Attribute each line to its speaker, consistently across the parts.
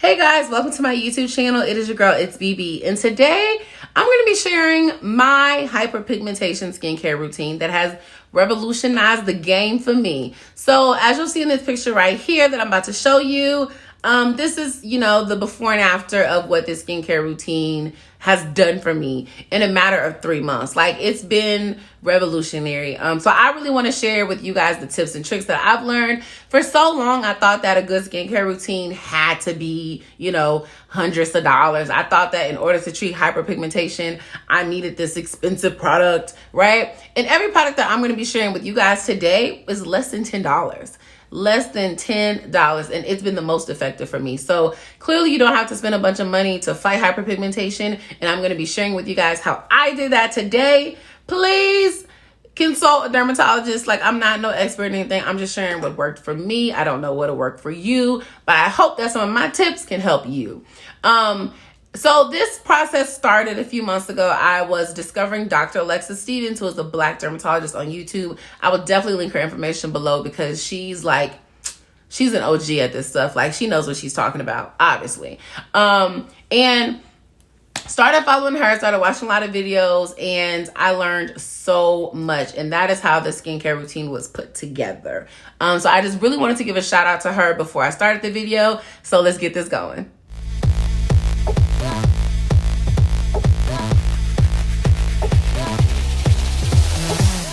Speaker 1: Hey guys, welcome to my YouTube channel. It is your girl, it's BB. And today I'm going to be sharing my hyperpigmentation skincare routine that has revolutionized the game for me. So as you'll see in this picture right here that I'm about to show you, this is, the before and after of what this skincare routine has done for me in a matter of 3 months. Like, it's been revolutionary. So I really want to share with you guys the tips and tricks that I've learned. For so long, I thought that a good skincare routine had to be, hundreds of dollars. I thought that in order to treat hyperpigmentation, I needed this expensive product, right? And every product that I'm going to be sharing with you guys today is less than $10. Less than $10, and it's been the most effective for me. So clearly you don't have to spend a bunch of money to fight hyperpigmentation, and I'm going to be sharing with you guys how I did that today. Please consult a dermatologist. Like, I'm not no expert in anything. I'm just sharing what worked for me. I don't know what'll work for you, but I hope that some of my tips can help you. So this process started a few months ago. I was discovering Dr. Alexis Stevens, who is a Black dermatologist on YouTube. I will definitely link her information below because she's an OG at this stuff. Like, she knows what she's talking about, obviously. And started following her, started watching a lot of videos, and I learned so much. And that is how the skincare routine was put together. So I just really wanted to give a shout out to her before I started the video. So let's get this going.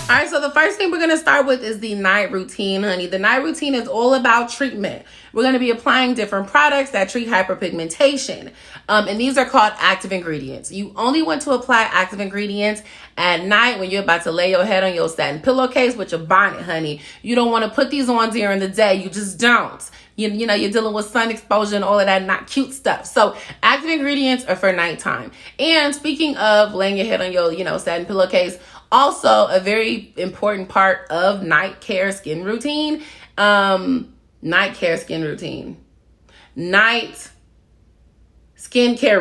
Speaker 1: All right, so the first thing we're going to start with is the night routine, honey. The night routine is all about treatment. We're going to be applying different products that treat hyperpigmentation. And these are called active ingredients. You only want to apply active ingredients at night when you're about to lay your head on your satin pillowcase with your bonnet, honey. You don't want to put these on during the day. You just don't. You're dealing with sun exposure and all of that not cute stuff. So active ingredients are for nighttime. And speaking of laying your head on your, satin pillowcase, also a very important part of night skincare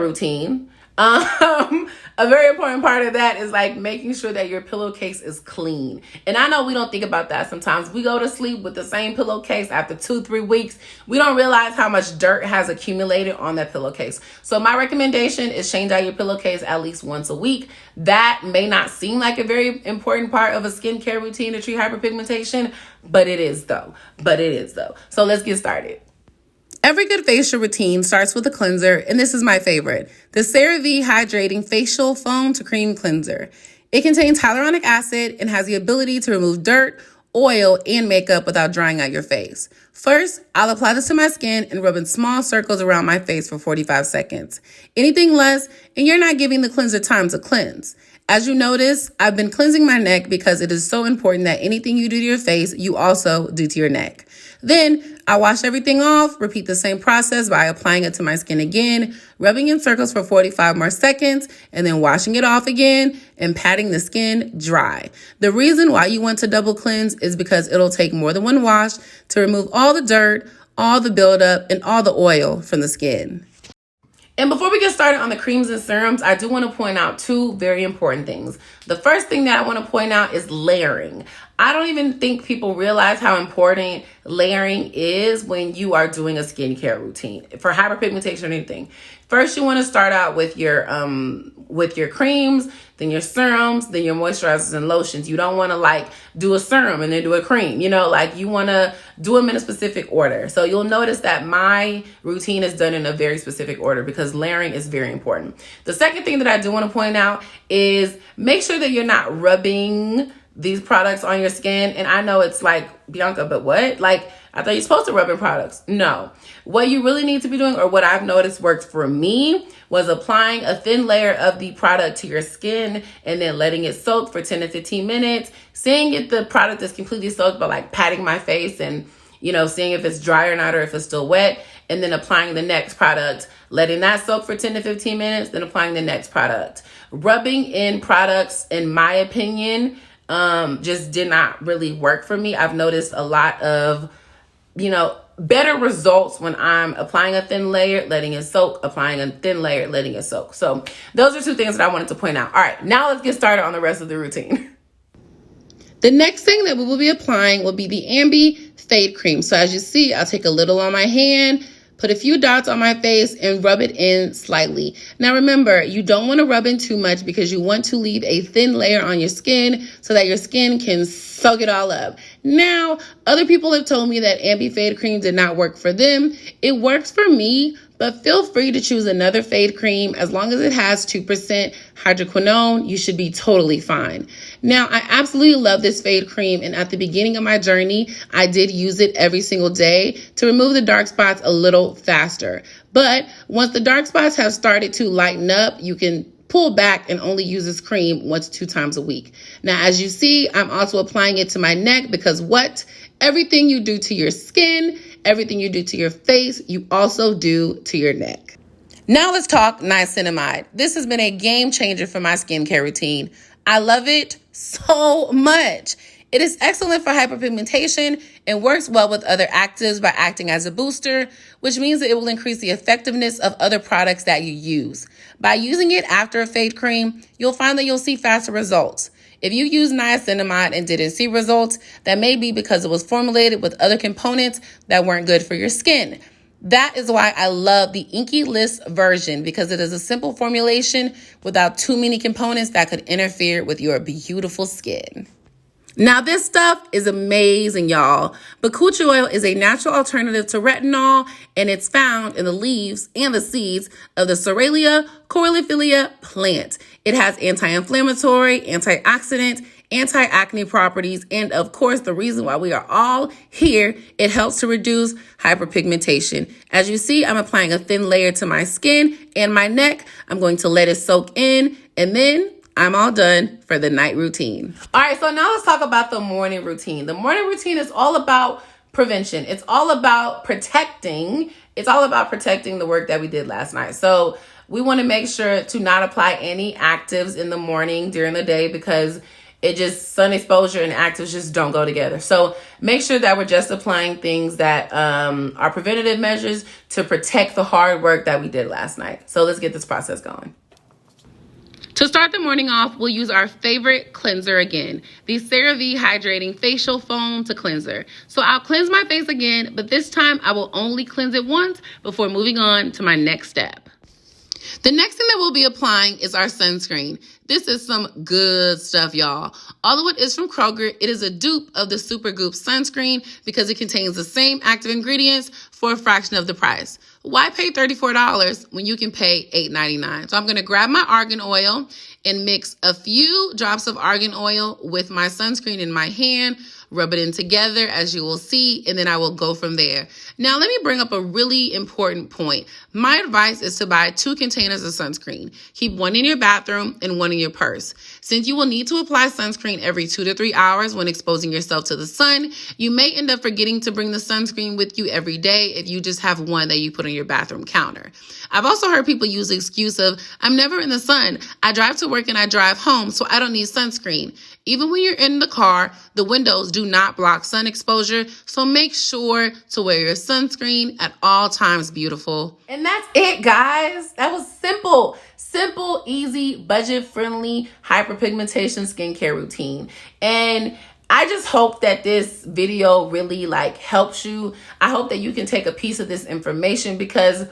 Speaker 1: routine. A very important part of that is like making sure that your pillowcase is clean. And I know we don't think about that sometimes. We go to sleep with the same pillowcase after 2-3 weeks. We don't realize how much dirt has accumulated on that pillowcase. So my recommendation is change out your pillowcase at least once a week. That may not seem like a very important part of a skincare routine to treat hyperpigmentation, but it is though. So let's get started. Every good facial routine starts with a cleanser, and this is my favorite, the Cerave Hydrating Facial Foam to Cream Cleanser. It contains hyaluronic acid and has the ability to remove dirt, oil, and makeup without drying out your face. First, I'll apply this to my skin and rub in small circles around my face for 45 seconds. Anything less, and you're not giving the cleanser time to cleanse. As you notice, I've been cleansing my neck because it is so important that anything you do to your face, you also do to your neck. Then I wash everything off, repeat the same process by applying it to my skin again, rubbing in circles for 45 more seconds, and then washing it off again and patting the skin dry. The reason why you want to double cleanse is because it'll take more than one wash to remove all the dirt, all the buildup, and all the oil from the skin. And before we get started on the creams and serums, I do want to point out two very important things. The first thing that I want to point out is layering. I don't even think people realize how important layering is when you are doing a skincare routine for hyperpigmentation or anything. First, you want to start out with your creams, then your serums, then your moisturizers and lotions. You don't want to do a serum and then do a cream. You want to do them in a specific order. So you'll notice that my routine is done in a very specific order because layering is very important. The second thing that I do want to point out is make sure that you're not rubbing these products on your skin. And I know it's like, Bianca, but what? I thought you're supposed to rub in products. No. What you really need to be doing, or what I've noticed worked for me, was applying a thin layer of the product to your skin and then letting it soak for 10 to 15 minutes. Seeing if the product is completely soaked by patting my face and, seeing if it's dry or not, or if it's still wet. And then applying the next product, letting that soak for 10 to 15 minutes, then applying the next product. Rubbing in products, in my opinion, just did not really work for me. I've noticed a lot of, better results when I'm applying a thin layer, letting it soak, applying a thin layer, letting it soak. So those are two things that I wanted to point out. All right, now let's get started on the rest of the routine. The next thing that we will be applying will be the Ambi Fade Cream. So as you see, I'll take a little on my hand, Put a few dots on my face and rub it in slightly. Now remember, you don't want to rub in too much because you want to leave a thin layer on your skin so that your skin can soak it all up. Now, other people have told me that Ambi Fade Cream did not work for them. It works for me, but feel free to choose another fade cream. As long as it has 2% hydroquinone, you should be totally fine. Now, I absolutely love this fade cream, and at the beginning of my journey, I did use it every single day to remove the dark spots a little faster. But once the dark spots have started to lighten up, you can pull back and only use this cream 1 to 2 times a week. Now, as you see, I'm also applying it to my neck because everything you do to your skin, everything you do to your face, you also do to your neck. Now let's talk niacinimide. This has been a game changer for my skincare routine. I love it so much. It is excellent for hyperpigmentation and works well with other actives by acting as a booster, which means that it will increase the effectiveness of other products that you use. By using it after a fade cream, you'll find that you'll see faster results. If you use niacinimide and didn't see results, that may be because it was formulated with other components that weren't good for your skin. That is why I love the Inkey List version, because it is a simple formulation without too many components that could interfere with your beautiful skin. Now, this stuff is amazing, y'all. Bakuchiol is a natural alternative to retinol, and it's found in the leaves and the seeds of the Cerave coryphilia plant. It has anti-inflammatory, antioxidant, anti-acne properties, and of course, the reason why we are all here, it helps to reduce hyperpigmentation. As you see, I'm applying a thin layer to my skin and my neck. I'm going to let it soak in, and then I'm all done for the night routine. All right, so now let's talk about the morning routine. The morning routine is all about prevention. It's all about protecting. It's all about protecting the work that we did last night. So we want to make sure to not apply any actives in the morning during the day because sun exposure and actives just don't go together. So make sure that we're just applying things that are preventative measures to protect the hard work that we did last night. So let's get this process going. To start the morning off, we'll use our favorite cleanser again, the Cerave Hydrating Facial Foam to Cleanser. So I'll cleanse my face again, but this time I will only cleanse it once before moving on to my next step. The next thing that we'll be applying is our sunscreen. This is some good stuff, y'all. Although it is from Kroger, it is a dupe of the SuperGoop sunscreen because it contains the same active ingredients for a fraction of the price. Why pay $34 when you can pay $8.99? So I'm going to grab my Argan Oil and mix a few drops of Argan Oil with my sunscreen in my hand, rub it in together as you will see, and then I will go from there. Now, let me bring up a really important point. My advice is to buy 2 containers of sunscreen. Keep one in your bathroom and one in your purse. Since you will need to apply sunscreen every 2 to 3 hours when exposing yourself to the sun, you may end up forgetting to bring the sunscreen with you every day if you just have one that you put on your bathroom counter. I've also heard people use the excuse of, I'm never in the sun. I drive to work and I drive home, so I don't need sunscreen. Even when you're in the car, the windows do not block sun exposure, so make sure to wear your sunscreen at all times, beautiful. And that's it, guys. That was simple, easy, budget-friendly hyperpigmentation skincare routine. And I just hope that this video really helps you. I hope that you can take a piece of this information because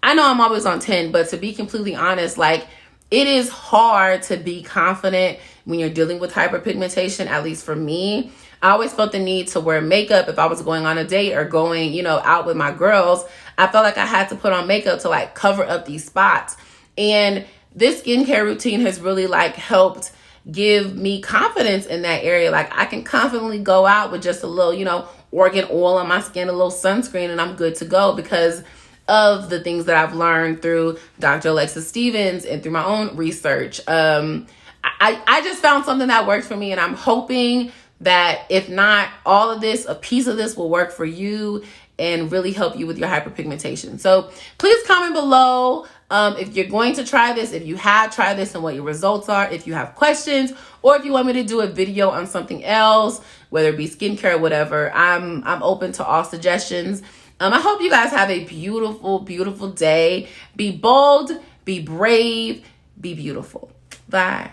Speaker 1: I know I'm always on 10, but to be completely honest, it is hard to be confident when you're dealing with hyperpigmentation, at least for me. I always felt the need to wear makeup if I was going on a date or going, out with my girls. I felt like I had to put on makeup to cover up these spots. And this skincare routine has really helped give me confidence in that area. I can confidently go out with just a little, Argan Oil on my skin, a little sunscreen, and I'm good to go because of the things that I've learned through Dr. Alexis Stevens and through my own research. I just found something that works for me, and I'm hoping that if not all of this, a piece of this will work for you and really help you with your hyperpigmentation. So please comment below if you're going to try this, if you have tried this and what your results are, if you have questions, or if you want me to do a video on something else, whether it be skincare or whatever. I'm open to all suggestions. I hope you guys have a beautiful, beautiful day. Be bold, be brave, be beautiful. Bye.